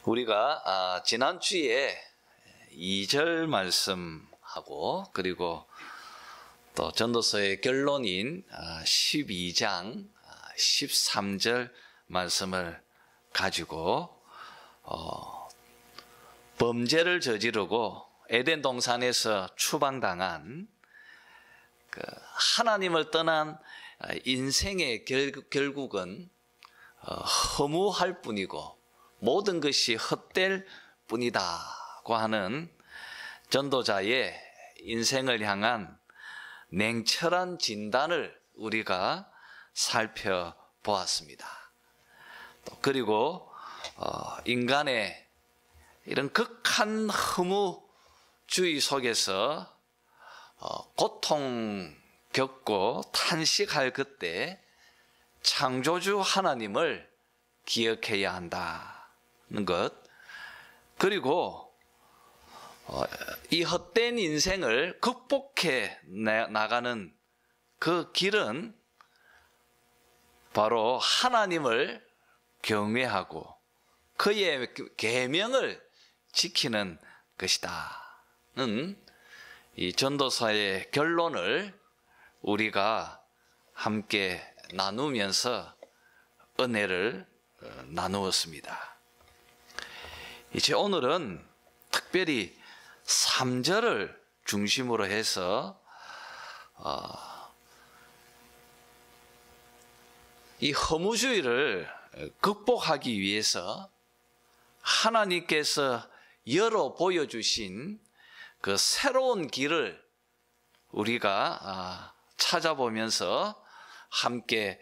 우리가 지난주에 2절 말씀하고 그리고 또 전도서의 결론인 12장 13절 말씀을 가지고 범죄를 저지르고 에덴 동산에서 추방당한 그 하나님을 떠난 인생의 결국은 허무할 뿐이고 모든 것이 헛될 뿐이다고 하는 전도자의 인생을 향한 냉철한 진단을 우리가 살펴보았습니다. 그리고 인간의 이런 극한 허무주의 속에서 고통 겪고 탄식할 그때 창조주 하나님을 기억해야 한다는 것, 그리고 이 헛된 인생을 극복해 나가는 그 길은 바로 하나님을 경외하고 그의 계명을 지키는 것이다는 이 전도서의 결론을 우리가 함께 나누면서 은혜를 나누었습니다. 이제 오늘은 특별히 3절을 중심으로 해서 이 허무주의를 극복하기 위해서 하나님께서 열어 보여주신 그 새로운 길을 우리가 찾아보면서 함께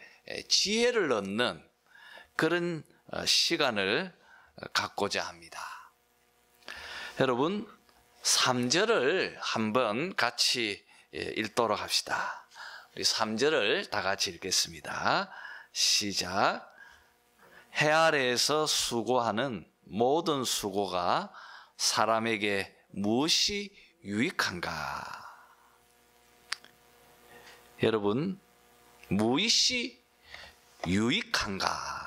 지혜를 얻는 그런 시간을 갖고자 합니다. 여러분, 3절을 한번 같이 읽도록 합시다. 우리 3절을 다 같이 읽겠습니다. 시작. 해 아래에서 수고하는 모든 수고가 사람에게 무엇이 유익한가? 여러분, 무엇이 유익한가?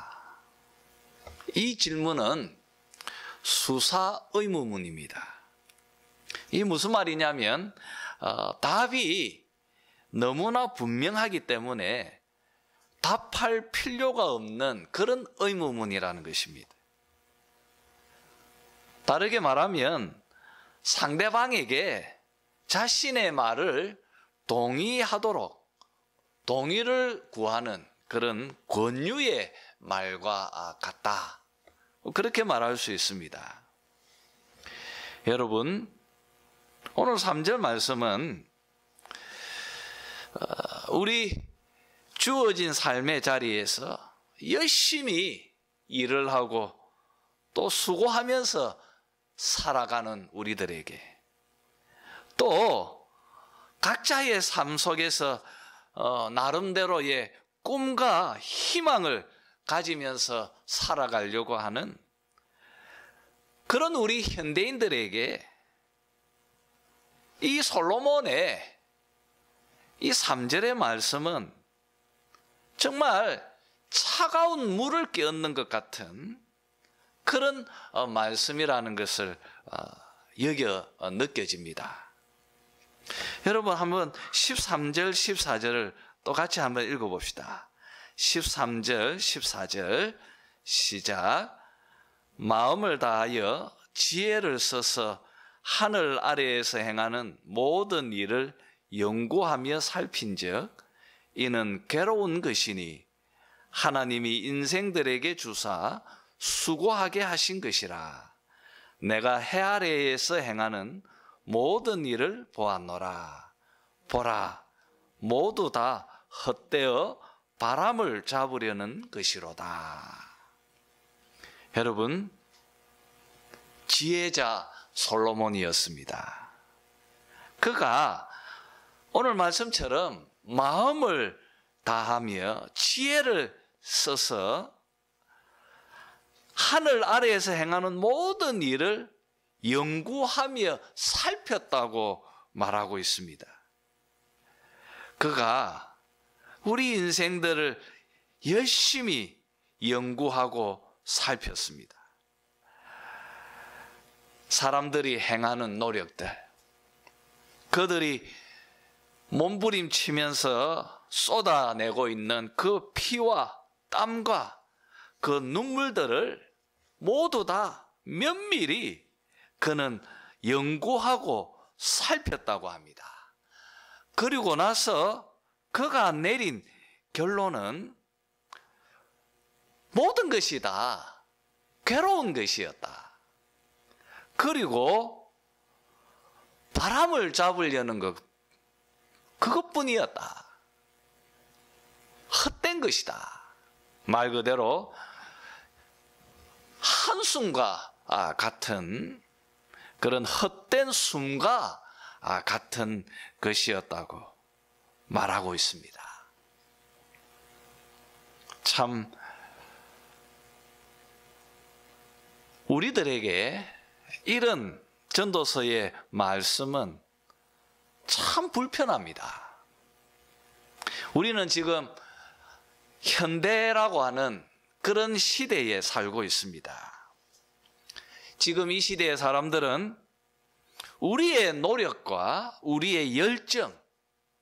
이 질문은 수사 의무문입니다. 이게 무슨 말이냐면 답이 너무나 분명하기 때문에 답할 필요가 없는 그런 의무문이라는 것입니다. 다르게 말하면 상대방에게 자신의 말을 동의하도록 동의를 구하는 그런 권유의 말과 같다. 그렇게 말할 수 있습니다. 여러분, 오늘 3절 말씀은 우리 주어진 삶의 자리에서 열심히 일을 하고 또 수고하면서 살아가는 우리들에게, 또 각자의 삶 속에서 나름대로의 꿈과 희망을 가지면서 살아가려고 하는 그런 우리 현대인들에게 이 솔로몬의 이 3절의 말씀은 정말 차가운 물을 끼얹는 것 같은 그런 말씀이라는 것을 느껴집니다. 여러분, 한번 13절, 14절을 또 같이 한번 읽어봅시다. 13절, 14절 시작. 마음을 다하여 지혜를 써서 하늘 아래에서 행하는 모든 일을 연구하며 살핀즉 이는 괴로운 것이니 하나님이 인생들에게 주사 수고하게 하신 것이라. 내가 해 아래에서 행하는 모든 일을 보았노라. 보라, 모두 다 헛되어 바람을 잡으려는 것이로다. 여러분, 지혜자 솔로몬이었습니다. 그가 오늘 말씀처럼 마음을 다하며 지혜를 써서 하늘 아래에서 행하는 모든 일을 연구하며 살폈다고 말하고 있습니다. 그가 우리 인생들을 열심히 연구하고 살폈습니다. 사람들이 행하는 노력들, 그들이 몸부림치면서 쏟아내고 있는 그 피와 땀과 그 눈물들을 모두 다 면밀히 그는 연구하고 살폈다고 합니다. 그리고 나서 그가 내린 결론은 모든 것이 다 괴로운 것이었다. 그리고 바람을 잡으려는 것, 그것뿐이었다. 헛된 것이다. 말 그대로 한숨과 같은 그런 헛된 숨과 같은 것이었다고 말하고 있습니다. 참 우리들에게 이런 전도서의 말씀은 참 불편합니다. 우리는 지금 현대라고 하는 그런 시대에 살고 있습니다. 지금 이 시대의 사람들은 우리의 노력과 우리의 열정,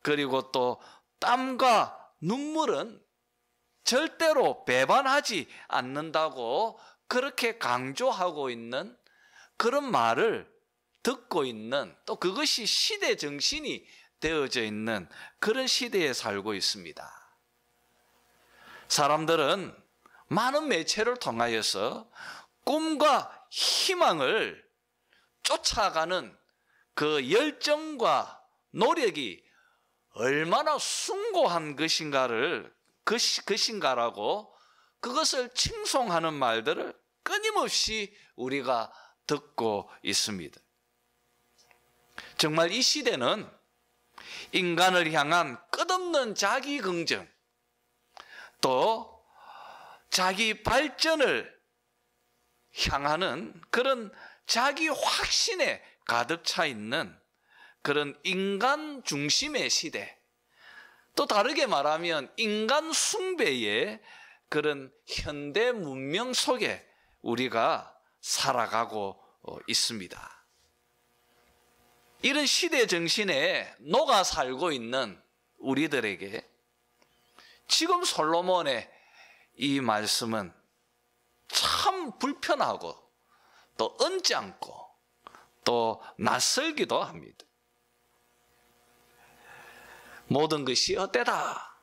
그리고 또 땀과 눈물은 절대로 배반하지 않는다고 그렇게 강조하고 있는 그런 말을 듣고 있는, 또 그것이 시대 정신이 되어져 있는 그런 시대에 살고 있습니다. 사람들은 많은 매체를 통하여서 꿈과 희망을 쫓아가는 그 열정과 노력이 얼마나 숭고한 것인가라고 그것을 칭송하는 말들을 끊임없이 우리가 듣고 있습니다. 정말 이 시대는 인간을 향한 끝없는 자기 긍정, 또 자기 발전을 향하는 그런 자기 확신에 가득 차 있는 그런 인간 중심의 시대, 또 다르게 말하면 인간 숭배의 그런 현대 문명 속에 우리가 살아가고 있습니다. 이런 시대 정신에 녹아 살고 있는 우리들에게 지금 솔로몬의 이 말씀은 참 불편하고 또 언짢고 또 낯설기도 합니다. 모든 것이 헛되다.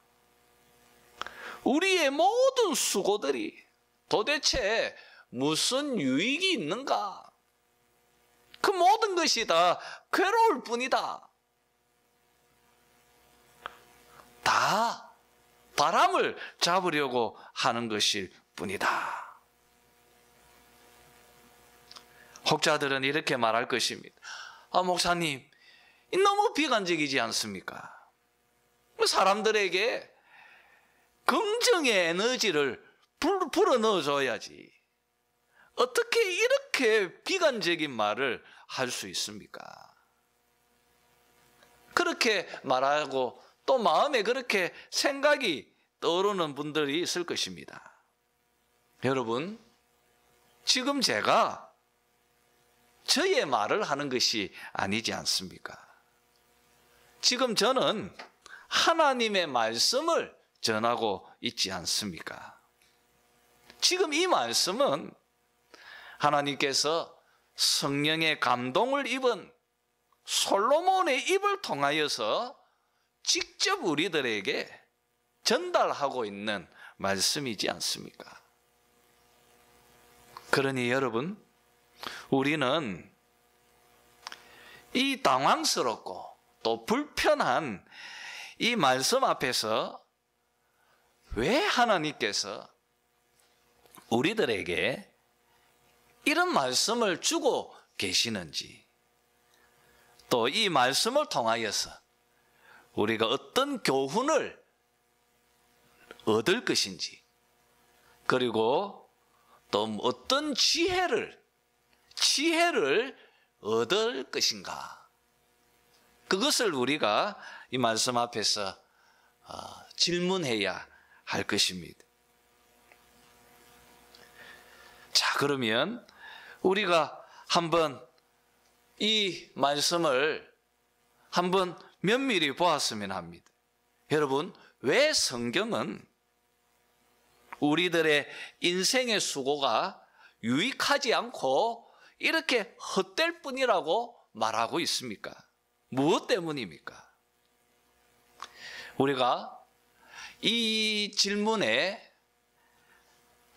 우리의 모든 수고들이 도대체 무슨 유익이 있는가? 그 모든 것이 다 괴로울 뿐이다. 다 바람을 잡으려고 하는 것일 뿐이다. 혹자들은 이렇게 말할 것입니다. 목사님, 너무 비관적이지 않습니까? 사람들에게 긍정의 에너지를 불어 넣어줘야지. 어떻게 이렇게 비관적인 말을 할 수 있습니까? 그렇게 말하고 또 마음에 그렇게 생각이 떠오르는 분들이 있을 것입니다. 여러분, 지금 제가 저의 말을 하는 것이 아니지 않습니까? 지금 저는 하나님의 말씀을 전하고 있지 않습니까? 지금 이 말씀은 하나님께서 성령의 감동을 입은 솔로몬의 입을 통하여서 직접 우리들에게 전달하고 있는 말씀이지 않습니까? 그러니 여러분, 우리는 이 당황스럽고 또 불편한 이 말씀 앞에서 왜 하나님께서 우리들에게 이런 말씀을 주고 계시는지, 또 이 말씀을 통하여서 우리가 어떤 교훈을 얻을 것인지, 그리고 또 어떤 지혜를 얻을 것인가, 그것을 우리가 이 말씀 앞에서 질문해야 할 것입니다. 자, 그러면 우리가 한번 이 말씀을 한번 면밀히 보았으면 합니다. 여러분, 왜 성경은 우리들의 인생의 수고가 유익하지 않고 이렇게 헛될 뿐이라고 말하고 있습니까? 무엇 때문입니까? 우리가 이 질문에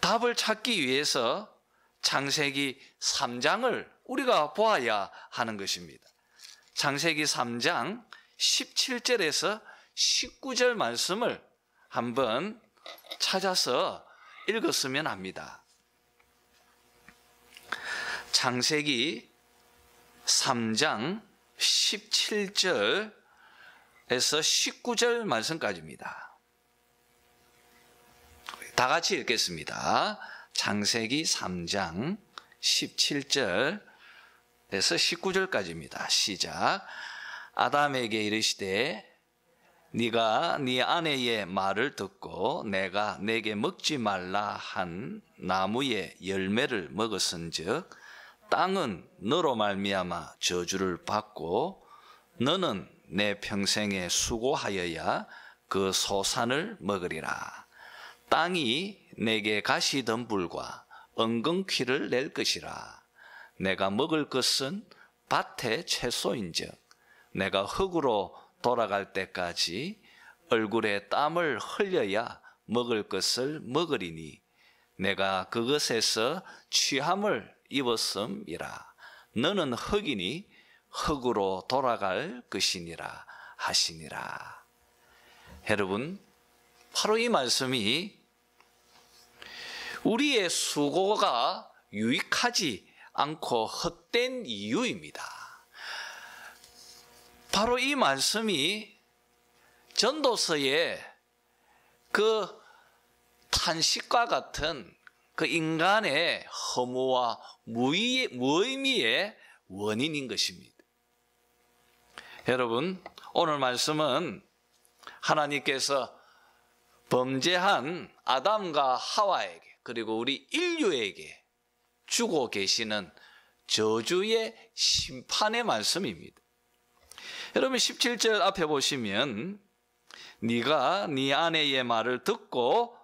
답을 찾기 위해서 창세기 3장을 우리가 보아야 하는 것입니다. 창세기 3장 17절에서 19절 말씀을 한번 찾아서 읽었으면 합니다. 창세기 3장 17절에서 19절 말씀까지입니다. 다 같이 읽겠습니다. 창세기 3장 17절에서 19절까지입니다. 시작. 아담에게 이르시되 네가 네 아내의 말을 듣고 내가 내게 먹지 말라 한 나무의 열매를 먹었은즉 땅은 너로 말미암아 저주를 받고 너는 내 평생에 수고하여야 그 소산을 먹으리라. 땅이 내게 가시덤불과 엉겅퀴를 낼 것이라. 내가 먹을 것은 밭의 채소인즉 내가 흙으로 돌아갈 때까지 얼굴에 땀을 흘려야 먹을 것을 먹으리니 내가 그것에서 취함을 입었음이라. 너는 흙이니 흙으로 돌아갈 것이니라 하시니라. 여러분, 바로 이 말씀이 우리의 수고가 유익하지 않고 헛된 이유입니다. 바로 이 말씀이 전도서의 그 탄식과 같은 그 인간의 허무와 무의미의 원인인 것입니다. 여러분, 오늘 말씀은 하나님께서 범죄한 아담과 하와에게 그리고 우리 인류에게 주고 계시는 저주의 심판의 말씀입니다. 여러분 17절 앞에 보시면 네가 네 아내의 말을 듣고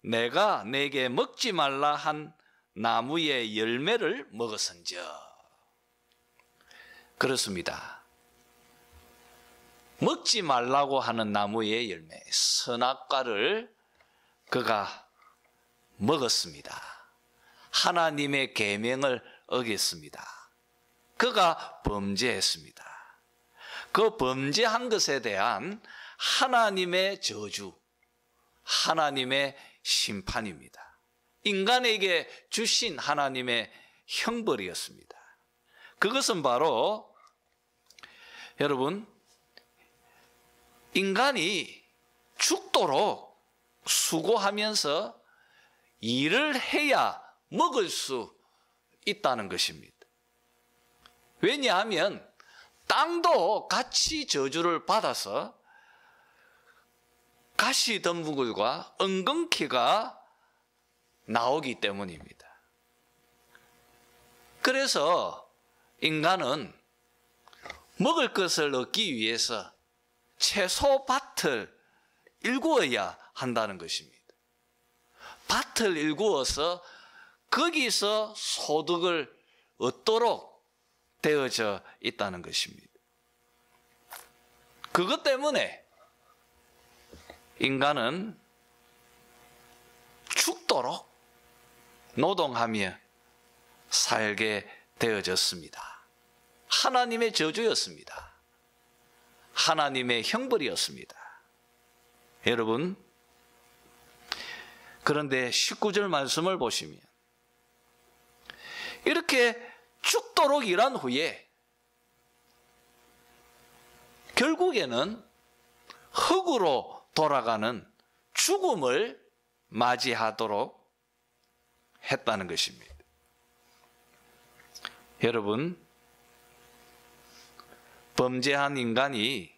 내가 내게 먹지 말라 한 나무의 열매를 먹었은즉. 그렇습니다. 먹지 말라고 하는 나무의 열매, 선악과를 그가 먹었습니다. 하나님의 계명을 어겼습니다. 그가 범죄했습니다. 그 범죄한 것에 대한 하나님의 저주, 하나님의 심판입니다. 인간에게 주신 하나님의 형벌이었습니다. 그것은 바로 여러분, 인간이 죽도록 수고하면서 일을 해야 먹을 수 있다는 것입니다. 왜냐하면 땅도 같이 저주를 받아서 가시덤불과 엉겅퀴가 나오기 때문입니다. 그래서 인간은 먹을 것을 얻기 위해서 채소밭을 일구어야 한다는 것입니다. 밭을 일구어서 거기서 소득을 얻도록 되어져 있다는 것입니다. 그것 때문에 인간은 죽도록 노동하며 살게 되어졌습니다. 하나님의 저주였습니다. 하나님의 형벌이었습니다. 여러분, 그런데 19절 말씀을 보시면 이렇게 죽도록 일한 후에 결국에는 흙으로 돌아가는 죽음을 맞이하도록 했다는 것입니다. 여러분, 범죄한 인간이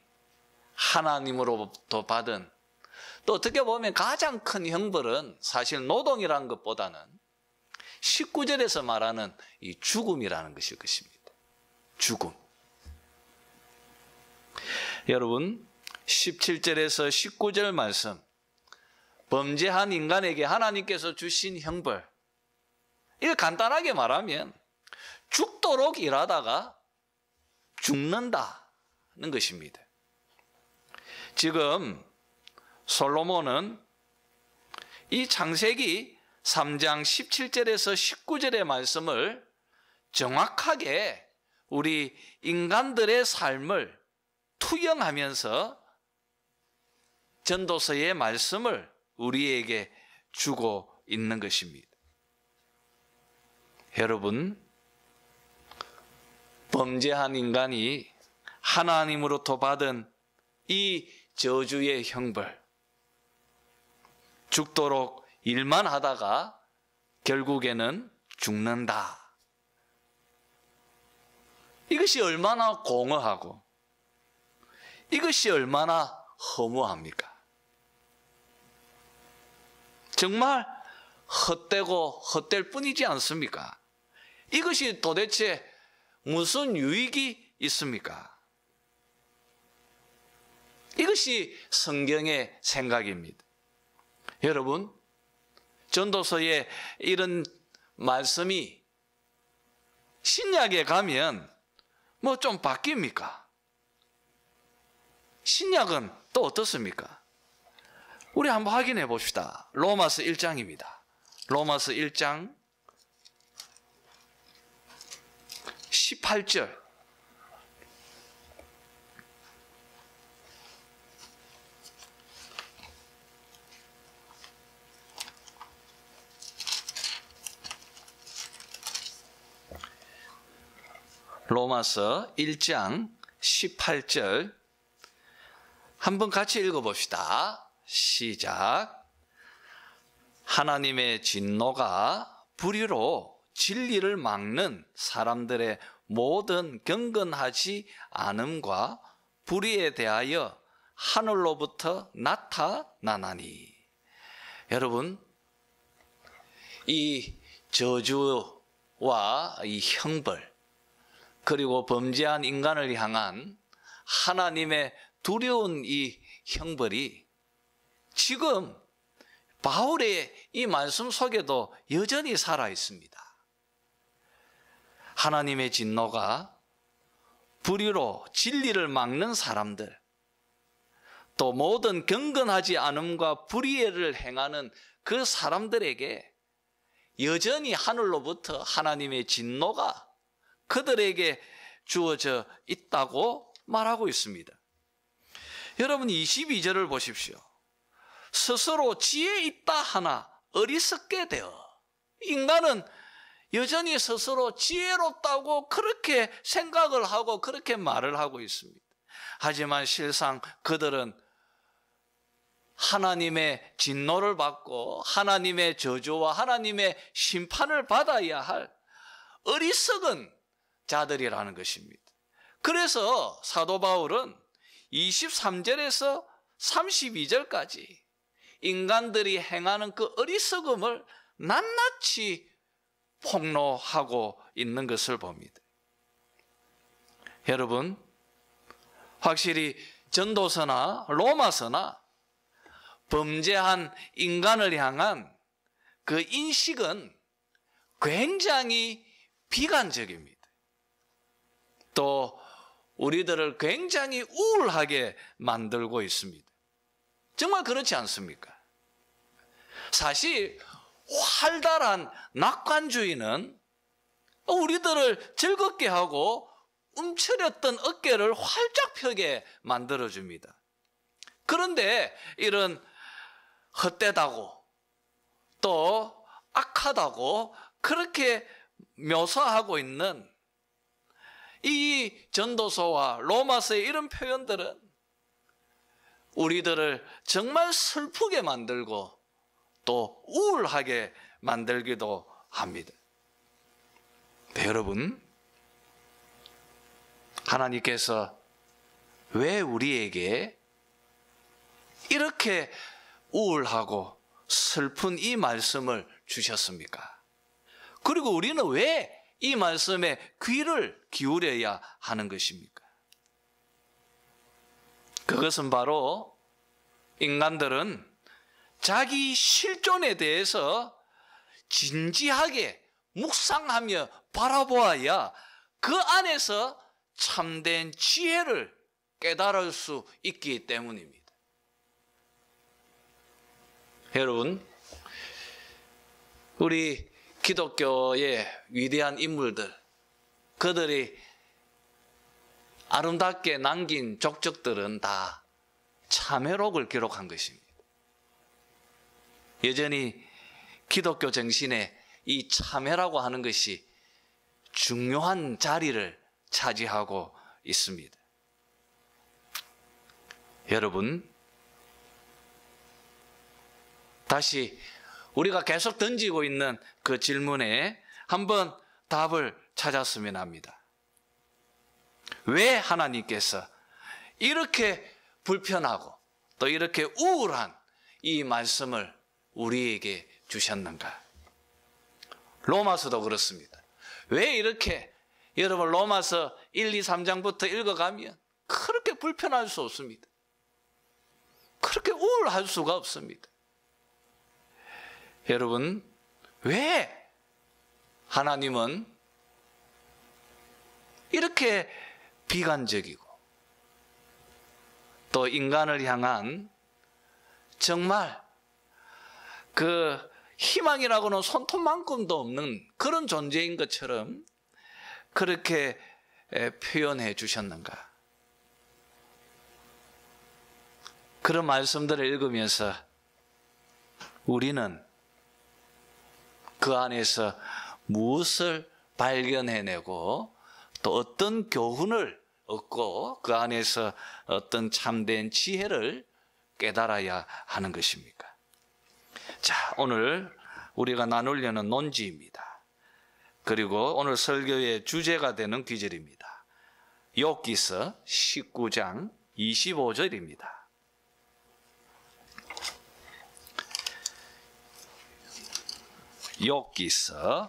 하나님으로부터 받은, 또 어떻게 보면 가장 큰 형벌은 사실 노동이라는 것보다는 19절에서 말하는 이 죽음이라는 것일 것입니다. 죽음. 여러분 17절에서 19절 말씀, 범죄한 인간에게 하나님께서 주신 형벌, 이걸 간단하게 말하면 죽도록 일하다가 죽는다는 것입니다. 지금 솔로몬은 이 창세기 3장 17절에서 19절의 말씀을 정확하게 우리 인간들의 삶을 투영하면서 전도서의 말씀을 우리에게 주고 있는 것입니다. 여러분, 범죄한 인간이 하나님으로부터 받은 이 저주의 형벌, 죽도록 일만 하다가 결국에는 죽는다. 이것이 얼마나 공허하고 이것이 얼마나 허무합니까? 정말 헛되고 헛될 뿐이지 않습니까? 이것이 도대체 무슨 유익이 있습니까? 이것이 성경의 생각입니다. 여러분, 전도서에 이런 말씀이 신약에 가면 뭐 좀 바뀝니까? 신약은 또 어떻습니까? 우리 한번 확인해 봅시다. 로마서 1장입니다. 로마서 1장 18절. 로마서 1장 18절 한번 같이 읽어봅시다. 시작. 하나님의 진노가 불의로 진리를 막는 사람들의 모든 경건하지 않음과 불의에 대하여 하늘로부터 나타나나니. 여러분, 이 저주와 이 형벌, 그리고 범죄한 인간을 향한 하나님의 두려운 이 형벌이 지금 바울의 이 말씀 속에도 여전히 살아 있습니다. 하나님의 진노가 불의로 진리를 막는 사람들, 또 모든 경건하지 않음과 불의를 행하는 그 사람들에게 여전히 하늘로부터 하나님의 진노가 그들에게 주어져 있다고 말하고 있습니다. 여러분 22절을 보십시오. 스스로 지혜 있다 하나 어리석게 되어. 인간은 여전히 스스로 지혜롭다고 그렇게 생각을 하고 그렇게 말을 하고 있습니다. 하지만 실상 그들은 하나님의 진노를 받고 하나님의 저주와 하나님의 심판을 받아야 할 어리석은 자들이라는 것입니다. 그래서 사도 바울은 23절에서 32절까지 인간들이 행하는 그 어리석음을 낱낱이 폭로하고 있는 것을 봅니다. 여러분, 확실히 전도서나 로마서나 범죄한 인간을 향한 그 인식은 굉장히 비관적입니다. 또 우리들을 굉장히 우울하게 만들고 있습니다. 정말 그렇지 않습니까? 사실 활달한 낙관주의는 우리들을 즐겁게 하고 움츠렸던 어깨를 활짝 펴게 만들어줍니다. 그런데 이런 헛되다고 또 악하다고 그렇게 묘사하고 있는 이 전도서와 로마서의 이런 표현들은 우리들을 정말 슬프게 만들고 또 우울하게 만들기도 합니다. 네, 여러분, 하나님께서 왜 우리에게 이렇게 우울하고 슬픈 이 말씀을 주셨습니까? 그리고 우리는 왜 이 말씀에 귀를 기울여야 하는 것입니까? 그것은 바로 인간들은 자기 실존에 대해서 진지하게 묵상하며 바라보아야 그 안에서 참된 지혜를 깨달을 수 있기 때문입니다. 여러분, 우리 기독교의 위대한 인물들, 그들이 아름답게 남긴 족적들은 다 참회록을 기록한 것입니다. 여전히 기독교 정신에 이 참회라고 하는 것이 중요한 자리를 차지하고 있습니다. 여러분, 다시 우리가 계속 던지고 있는 그 질문에 한번 답을 찾았으면 합니다. 왜 하나님께서 이렇게 불편하고 또 이렇게 우울한 이 말씀을 우리에게 주셨는가? 로마서도 그렇습니다. 왜 이렇게 여러분 로마서 1, 2, 3장부터 읽어가면 그렇게 불편할 수 없습니다. 그렇게 우울할 수가 없습니다. 여러분, 왜 하나님은 이렇게 비관적이고 또 인간을 향한 정말 그 희망이라고는 손톱만큼도 없는 그런 존재인 것처럼 그렇게 표현해 주셨는가? 그런 말씀들을 읽으면서 우리는 그 안에서 무엇을 발견해내고 또 어떤 교훈을 얻고 그 안에서 어떤 참된 지혜를 깨달아야 하는 것입니까? 자, 오늘 우리가 나누려는 논지입니다. 그리고 오늘 설교의 주제가 되는 귀절입니다. 욥기서 19장 25절입니다. 욥기서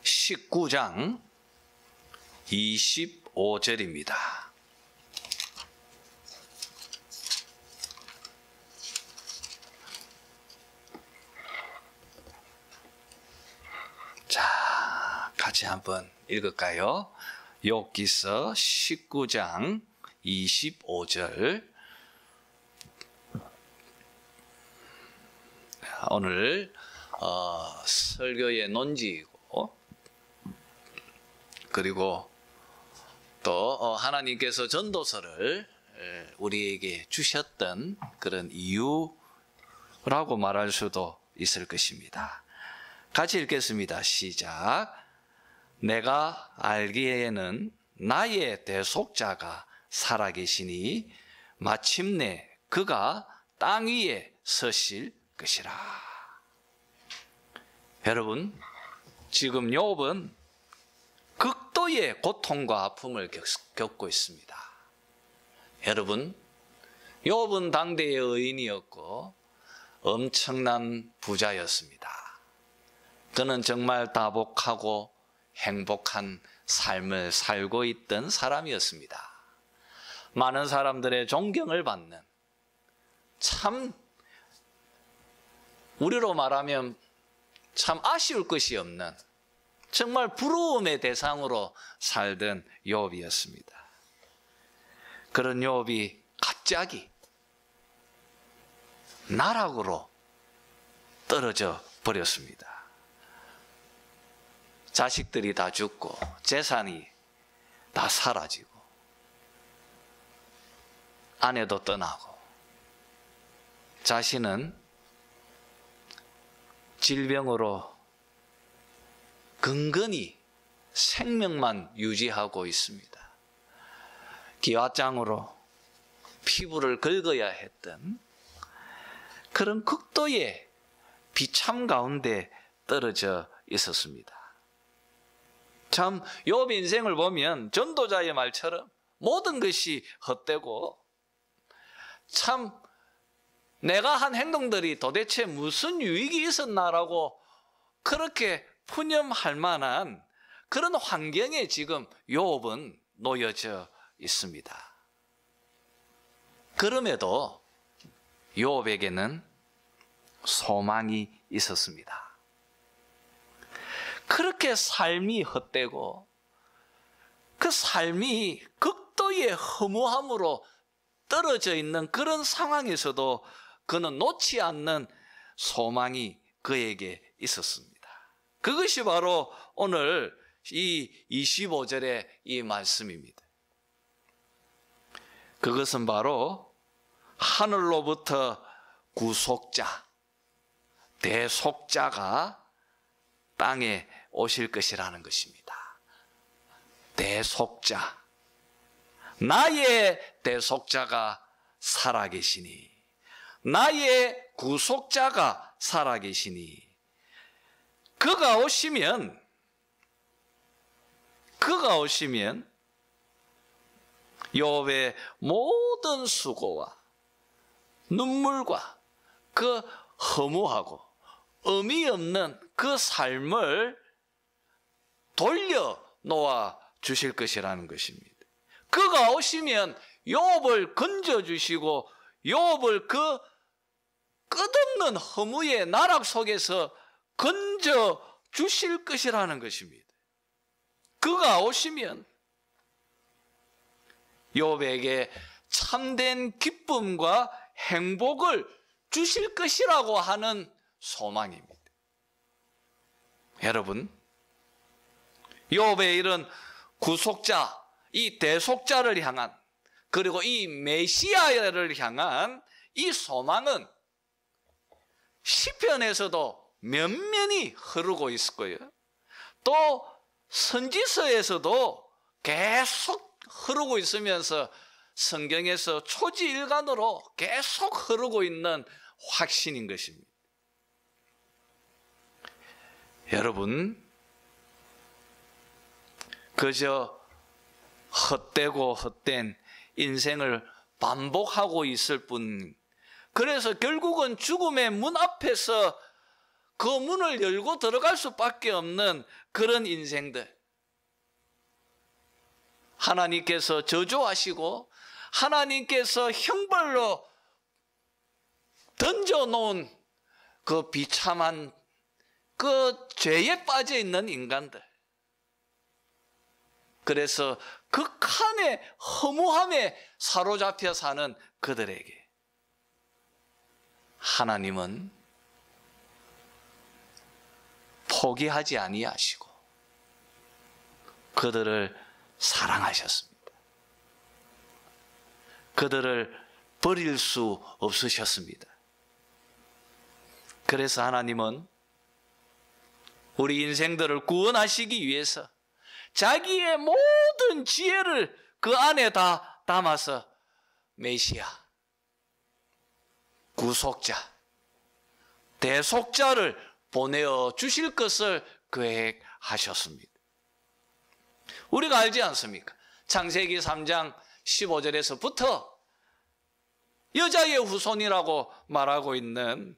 19장 25절입니다. 자, 같이 한번 읽을까요? 욥기서 19장 25절. 오늘 설교의 논지이고 그리고 또 하나님께서 전도서를 우리에게 주셨던 그런 이유라고 말할 수도 있을 것입니다. 같이 읽겠습니다. 시작. 내가 알기에는 나의 대속자가 살아계시니 마침내 그가 땅 위에 서실 것이라. 여러분, 지금 욥은 극도의 고통과 아픔을 겪고 있습니다. 여러분, 욥은 당대의 의인이었고 엄청난 부자였습니다. 그는 정말 다복하고 행복한 삶을 살고 있던 사람이었습니다. 많은 사람들의 존경을 받는, 참 우리로 말하면 참 아쉬울 것이 없는 정말 부러움의 대상으로 살던 욥이었습니다. 그런 욥이 갑자기 나락으로 떨어져 버렸습니다. 자식들이 다 죽고 재산이 다 사라지고 아내도 떠나고 자신은 질병으로 근근히 생명만 유지하고 있습니다. 기와장으로 피부를 긁어야 했던 그런 극도의 비참 가운데 떨어져 있었습니다. 참 욥 인생을 보면 전도자의 말처럼 모든 것이 헛되고 참 내가 한 행동들이 도대체 무슨 유익이 있었나라고 그렇게 푸념할 만한 그런 환경에 지금 욥은 놓여져 있습니다. 그럼에도 욥에게는 소망이 있었습니다. 그렇게 삶이 헛되고 그 삶이 극도의 허무함으로 떨어져 있는 그런 상황에서도 그는 놓지 않는 소망이 그에게 있었습니다. 그것이 바로 오늘 이 25절의 이 말씀입니다. 그것은 바로 하늘로부터 구속자, 대속자가 땅에 오실 것이라는 것입니다. 대속자, 나의 대속자가 살아계시니, 나의 구속자가 살아계시니, 그가 오시면 욥의 모든 수고와 눈물과 그 허무하고 의미 없는 그 삶을 돌려놓아 주실 것이라는 것입니다. 그가 오시면 욥을 건져주시고 욥을 그 끝없는 허무의 나락 속에서 건져주실 것이라는 것입니다. 그가 오시면 욥에게 참된 기쁨과 행복을 주실 것이라고 하는 소망입니다. 여러분, 욥의 이런 구속자, 이 대속자를 향한, 그리고 이 메시아를 향한 이 소망은 시편에서도 면면히 흐르고 있을 거예요. 또 선지서에서도 계속 흐르고 있으면서 성경에서 초지일간으로 계속 흐르고 있는 확신인 것입니다. 여러분, 그저 헛되고 헛된 인생을 반복하고 있을 뿐, 그래서 결국은 죽음의 문 앞에서 그 문을 열고 들어갈 수밖에 없는 그런 인생들, 하나님께서 저주하시고 하나님께서 형벌로 던져놓은 그 비참한 그 죄에 빠져 있는 인간들, 그래서 극한의 허무함에 사로잡혀 사는 그들에게 하나님은 포기하지 아니하시고 그들을 사랑하셨습니다. 그들을 버릴 수 없으셨습니다. 그래서 하나님은 우리 인생들을 구원하시기 위해서 자기의 모든 지혜를 그 안에 다 담아서 메시아, 구속자, 대속자를 보내어 주실 것을 계획하셨습니다. 우리가 알지 않습니까? 창세기 3장 15절에서부터 여자의 후손이라고 말하고 있는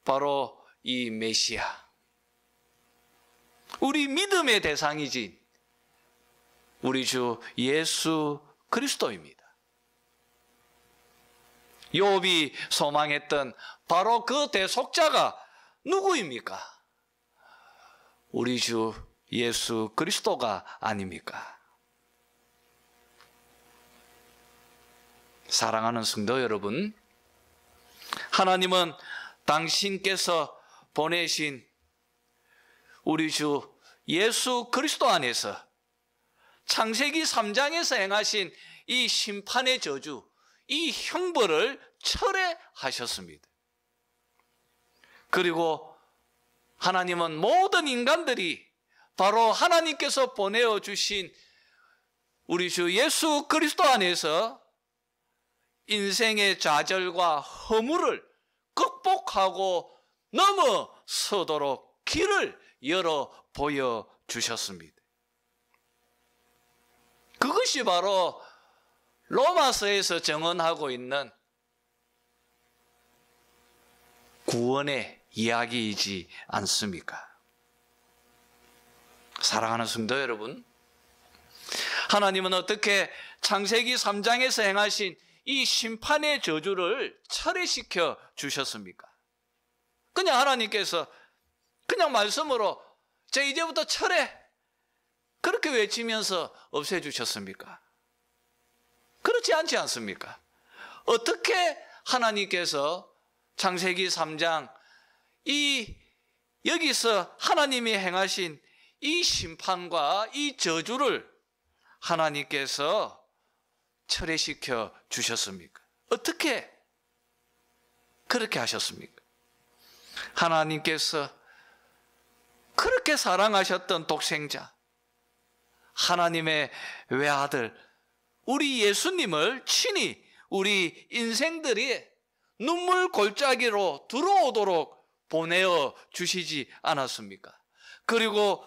바로 이 메시아, 우리 믿음의 대상이지 우리 주 예수 그리스도입니다. 욥이 소망했던 바로 그 대속자가 누구입니까? 우리 주 예수 그리스도가 아닙니까? 사랑하는 성도 여러분, 하나님은 당신께서 보내신 우리 주 예수 그리스도 안에서 창세기 3장에서 행하신 이 심판의 저주, 이 형벌을 철회하셨습니다. 그리고 하나님은 모든 인간들이 바로 하나님께서 보내어 주신 우리 주 예수 그리스도 안에서 인생의 좌절과 허물을 극복하고 넘어서도록 길을 열어 보여주셨습니다. 그것이 바로 로마서에서 정언하고 있는 구원의 이야기이지 않습니까? 사랑하는 성도 여러분, 하나님은 어떻게 창세기 3장에서 행하신 이 심판의 저주를 철회시켜 주셨습니까? 그냥 하나님께서 그냥 말씀으로 자 이제부터 철회 그렇게 외치면서 없애주셨습니까? 그렇지 않지 않습니까? 어떻게 하나님께서 창세기 3장 여기서 하나님이 행하신 이 심판과 이 저주를 하나님께서 철회시켜 주셨습니까? 어떻게 그렇게 하셨습니까? 하나님께서 그렇게 사랑하셨던 독생자 하나님의 외아들 우리 예수님을 친히 우리 인생들이 눈물 골짜기로 들어오도록 보내어 주시지 않았습니까? 그리고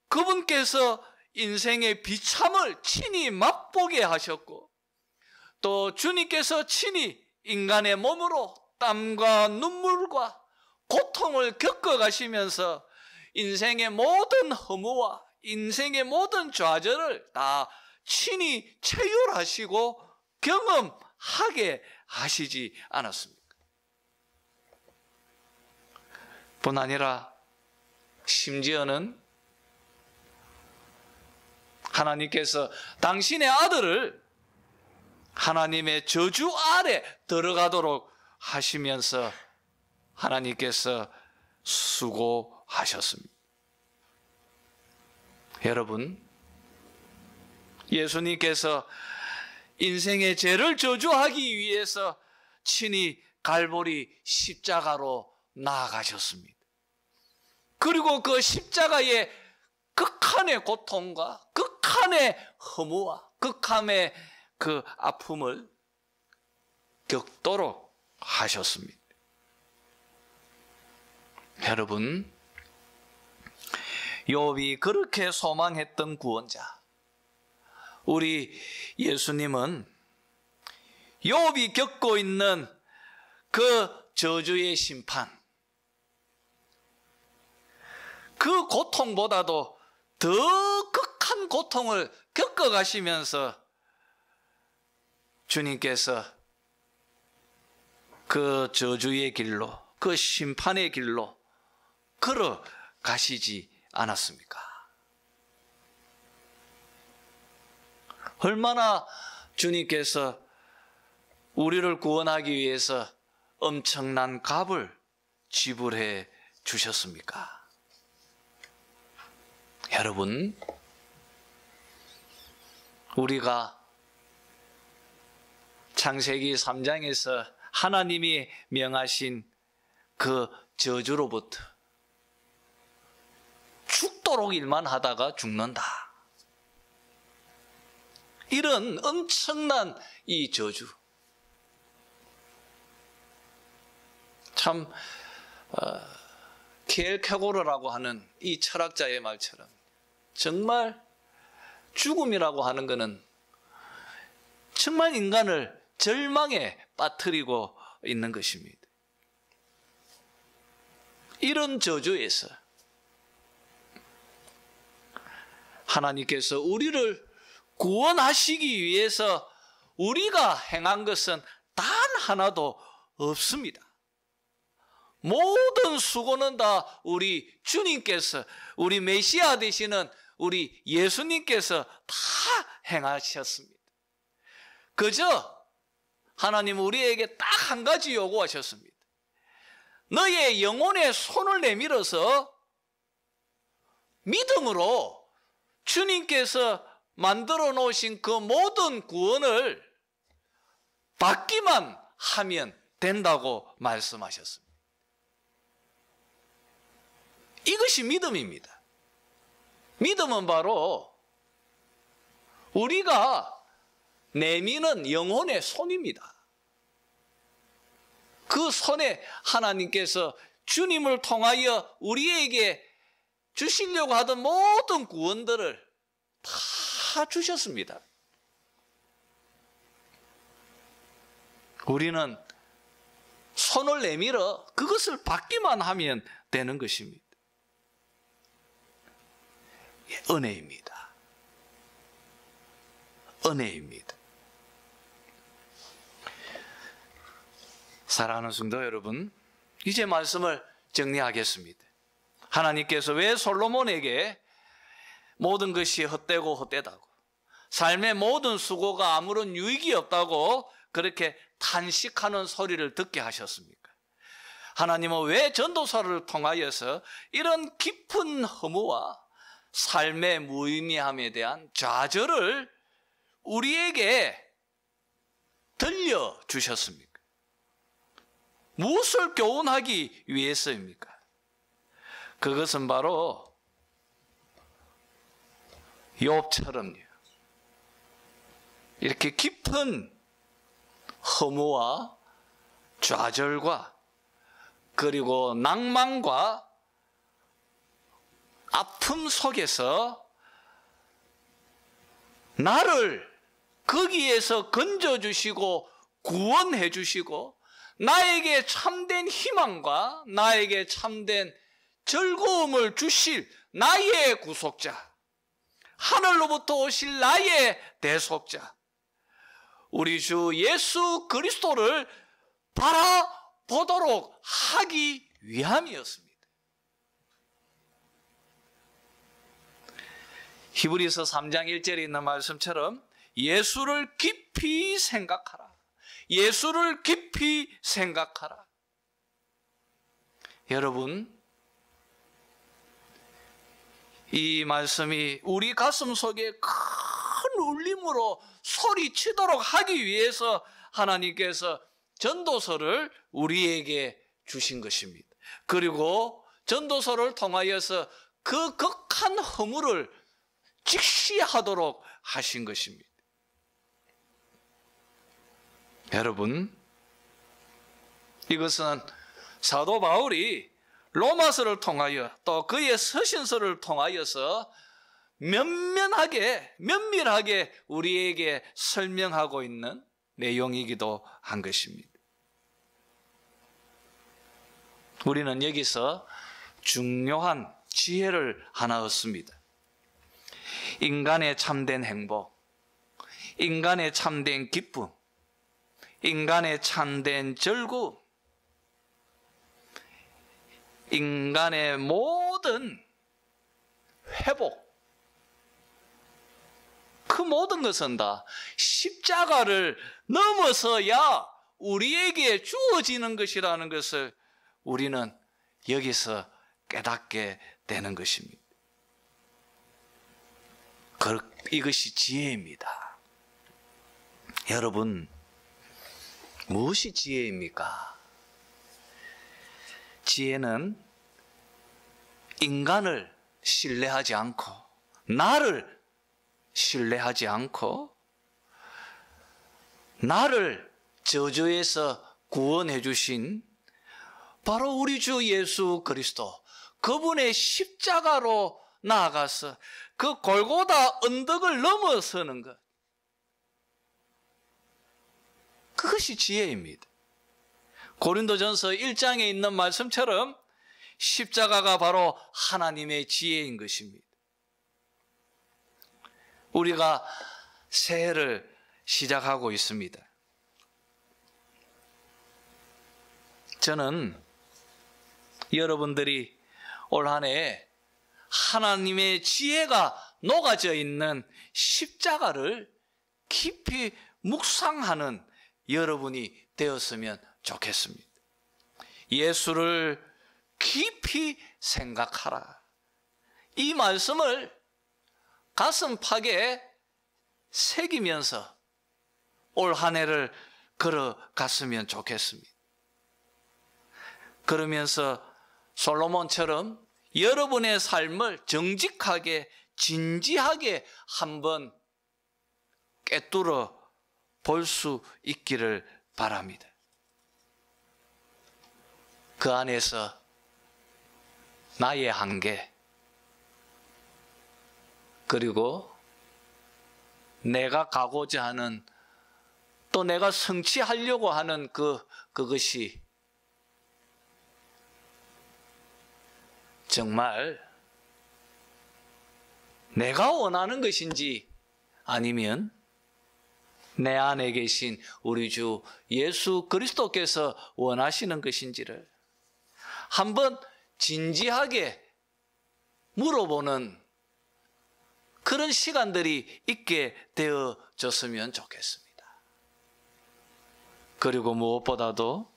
그분께서 인생의 비참을 친히 맛보게 하셨고 또 주님께서 친히 인간의 몸으로 땀과 눈물과 고통을 겪어가시면서 인생의 모든 허무와 인생의 모든 좌절을 다 친히 체휼하시고 경험하게 하시지 않았습니까? 뿐 아니라 심지어는 하나님께서 당신의 아들을 하나님의 저주 아래 들어가도록 하시면서 하나님께서 수고하셨습니다. 여러분, 예수님께서 인생의 죄를 저주하기 위해서 친히 갈보리 십자가로 나아가셨습니다. 그리고 그 십자가의 극한의 고통과 극한의 허무와 극한의 그 아픔을 겪도록 하셨습니다. 여러분, 욥이 그렇게 소망했던 구원자 우리 예수님은 욥이 겪고 있는 그 저주의 심판 그 고통보다도 더 극한 고통을 겪어가시면서 주님께서 그 저주의 길로 그 심판의 길로 걸어가시지 않았습니까? 얼마나 주님께서 우리를 구원하기 위해서 엄청난 값을 지불해 주셨습니까? 여러분, 우리가 창세기 3장에서 하나님이 명하신 그 저주로부터 죽도록 일만 하다가 죽는다. 이런 엄청난 이 저주. 참 킬케고르라고 하는 이 철학자의 말처럼 정말 죽음이라고 하는 것은 정말 인간을 절망에 빠뜨리고 있는 것입니다. 이런 저주에서 하나님께서 우리를 구원하시기 위해서 우리가 행한 것은 단 하나도 없습니다. 모든 수고는 다 우리 주님께서, 우리 메시아 되시는 우리 예수님께서 다 행하셨습니다. 그저 하나님 우리에게 딱 한 가지 요구하셨습니다. 너의 영혼의 손을 내밀어서 믿음으로 주님께서 만들어 놓으신 그 모든 구원을 받기만 하면 된다고 말씀하셨습니다. 이것이 믿음입니다. 믿음은 바로 우리가 내미는 영혼의 손입니다. 그 손에 하나님께서 주님을 통하여 우리에게 주시려고 하던 모든 구원들을 다 주셨습니다. 손을 내밀어 그것을 받기만 하면 되는 것입니다. 은혜입니다. 은혜입니다. 사랑하는 성도 여러분, 이제 말씀을 정리하겠습니다. 하나님께서 왜 솔로몬에게 모든 것이 헛되고 헛되다고, 삶의 모든 수고가 아무런 유익이 없다고 그렇게 탄식하는 소리를 듣게 하셨습니까? 하나님은 왜 전도서를 통하여서 이런 깊은 허무와 삶의 무의미함에 대한 좌절을 우리에게 들려주셨습니까? 무엇을 교훈하기 위해서입니까? 그것은 바로 욥처럼요, 이렇게 깊은 허무와 좌절과 그리고 낭만과 아픔 속에서 나를 거기에서 건져주시고 구원해 주시고 나에게 참된 희망과 나에게 참된 즐거움을 주실 나의 구속자, 하늘로부터 오실 나의 대속자, 우리 주 예수 그리스도를 바라보도록 하기 위함이었습니다. 히브리서 3장 1절에 있는 말씀처럼 예수를 깊이 생각하라. 예수를 깊이 생각하라. 여러분, 이 말씀이 우리 가슴 속에 큰 울림으로 소리치도록 하기 위해서 하나님께서 전도서를 우리에게 주신 것입니다. 그리고 전도서를 통하여서 그 극한 허물을 직시하도록 하신 것입니다. 여러분, 이것은 사도 바울이 로마서를 통하여 또 그의 서신서를 통하여서 면밀하게 우리에게 설명하고 있는 내용이기도 한 것입니다. 우리는 여기서 중요한 지혜를 하나 얻습니다. 인간의 참된 행복, 인간의 참된 기쁨, 인간의 참된 즐거움, 인간의 모든 회복, 그 모든 것은 다 십자가를 넘어서야 우리에게 주어지는 것이라는 것을 우리는 여기서 깨닫게 되는 것입니다. 이것이 지혜입니다. 여러분, 무엇이 지혜입니까? 지혜는 인간을 신뢰하지 않고, 나를 신뢰하지 않고, 나를 저주에서 구원해 주신 바로 우리 주 예수 그리스도, 그분의 십자가로 나아가서 그 골고다 언덕을 넘어서는 것, 그것이 지혜입니다. 고린도전서 1장에 있는 말씀처럼 십자가가 바로 하나님의 지혜인 것입니다. 우리가 새해를 시작하고 있습니다. 저는 여러분들이 올 한 해 하나님의 지혜가 녹아져 있는 십자가를 깊이 묵상하는 여러분이 되었으면 좋겠습니다. 예수를 깊이 생각하라. 이 말씀을 가슴팍에 새기면서 올 한 해를 걸어갔으면 좋겠습니다. 그러면서 솔로몬처럼 여러분의 삶을 정직하게 진지하게 한번 꿰뚫어 볼 수 있기를 바랍니다. 그 안에서 나의 한계, 그리고 내가 가고자 하는, 또 내가 성취하려고 하는 그것이 정말 내가 원하는 것인지 아니면 내 안에 계신 우리 주 예수 그리스도께서 원하시는 것인지를 한번 진지하게 물어보는 그런 시간들이 있게 되어졌으면 좋겠습니다. 그리고 무엇보다도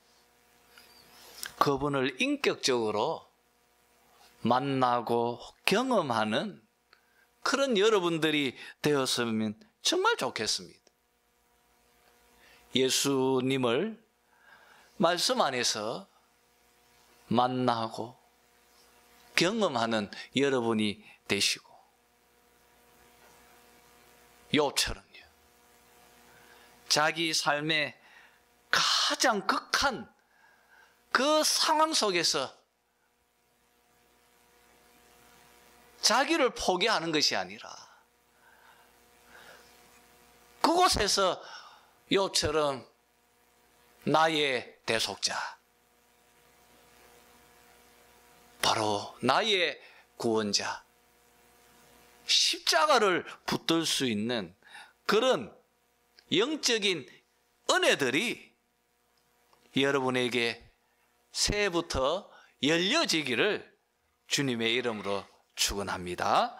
그분을 인격적으로 만나고 경험하는 그런 여러분들이 되었으면 정말 좋겠습니다. 예수님을 말씀 안에서 만나고 경험하는 여러분이 되시고, 욥처럼요, 자기 삶의 가장 극한 그 상황 속에서 자기를 포기하는 것이 아니라 그곳에서 욥처럼 나의 대속자, 바로 나의 구원자, 십자가를 붙들 수 있는 그런 영적인 은혜들이 여러분에게 새해부터 열려지기를 주님의 이름으로 축원합니다.